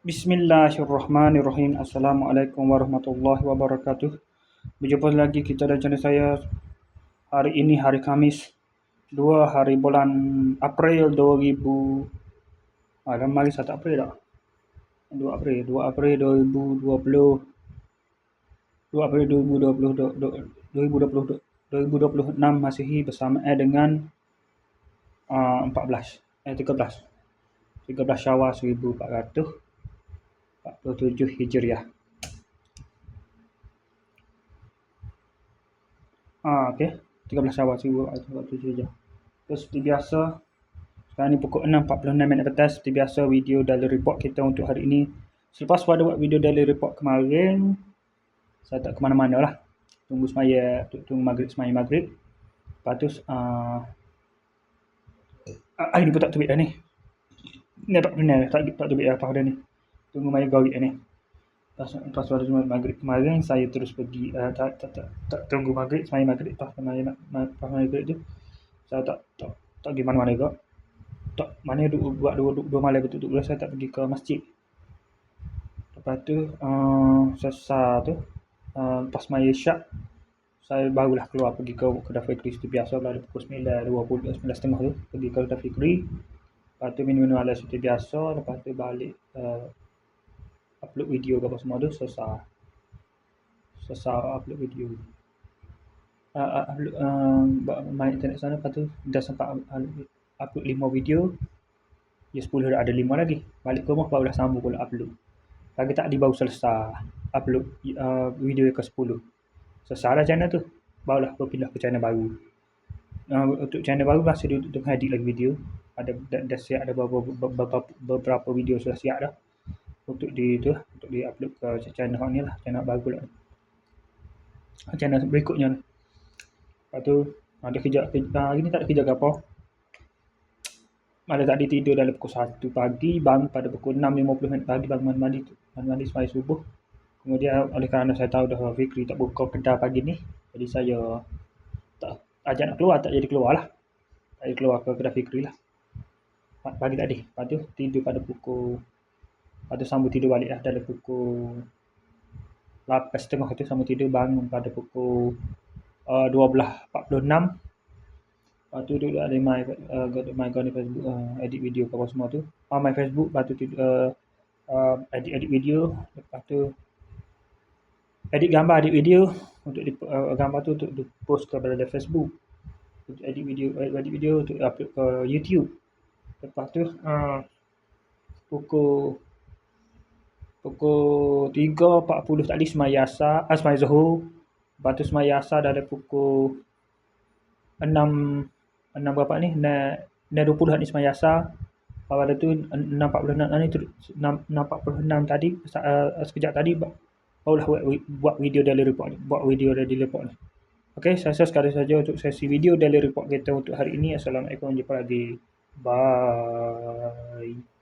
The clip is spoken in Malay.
Bismillahirrahmanirrahim. Assalamualaikum warahmatullahi wabarakatuh. Berjumpa lagi kita dan channel saya. Hari ini hari Khamis 2 hari bulan April 2000. Mari 1 April tak? 2 April 2020. 2 April 2026 Masihi bersamaan dengan 13 Syawal 1447 Hijriah. Okey, 13 Syawal 1447 Hijriah. Terus seperti biasa, sekarang ni pukul 6.46 petang. Seperti biasa, video daily report kita untuk hari ini. Selepas pada buat video daily report kemarin, saya tak ke mana-mana lah. Tunggu maghrib, semaya maghrib. Lepas tu hari ni pun tak terbit dah ni. Ni tak benar, tak terbit apa dah ni. Tunggu maya gawik dah ni. Lepas pada maghrib kemarin, saya terus pergi, tak tunggu maghrib, semaya maghrib. Lepas maghrib tu, saya tak pergi mana-mana juga. Tak, mana buat dua malam betul-betul saya tak pergi ke masjid. Lepas tu, selesai tu, lepas maya syak, saya barulah keluar pergi ke kedai Fikri seperti biasa pada pukul 9.20, 9.30 tu, pergi ke kedai Fikri. Lepas tu minum air seperti biasa. Lepas tu balik upload video ke apa semua tu. Selesai upload video. Main internet sana. Lepas tu dah sempat upload 5 video. Ya 10 dah ada 5 lagi. Balik ke rumah baru dah sambung pula upload. Pagi tadi baru selesai upload video ke 10. Selesai dah channel tu. Barulah berpindah ke channel baru. Untuk channel baru masih tengah edit lagi video. Dah siap, ada beberapa video sudah siap dah. Untuk di upload ke channel ni lah. Channel baru lah. Channel berikutnya lah. Lepas tu ada kerja hari ni tak ada kerja ke apa. Ada tadi tidur dalam pukul 1 pagi, bangun pada pukul 6.50 pagi, bangun mandi sembahyang subuh. Kemudian oleh kerana saya tahu dah Fikri tak buka kedai pagi ni, jadi saya tak ajak nak keluar, tak jadi keluar lah. Tak jadi keluar ke kedai Fikri lah pagi tadi. Lepas tu tidur pada pukul, lepas tu sambung tidur balik lah dalam pukul 8.30 tu, sambung tidur, bangun pada pukul 12.46. Lepas tu duduk ada my Facebook, edit video ke apa semua tu. My Facebook, lepas tu edit video. Lepas tu edit gambar, edit video. Untuk gambar tu untuk post ke dalam Facebook. Edit video untuk upload ke YouTube. Lepas tu pukul 3.40 tadi semaya Zuhur. Lepas tu semaya asar dah ada pukul 6 berapa ni? 6.20 ni semaya asar. Pada tu 6.46 tadi, sekejap tadi barulah buat video daily report ni. Okey, saya rasa sekadar saja untuk sesi video daily report kita untuk hari ini. Assalamualaikum, jumpa lagi. Bye.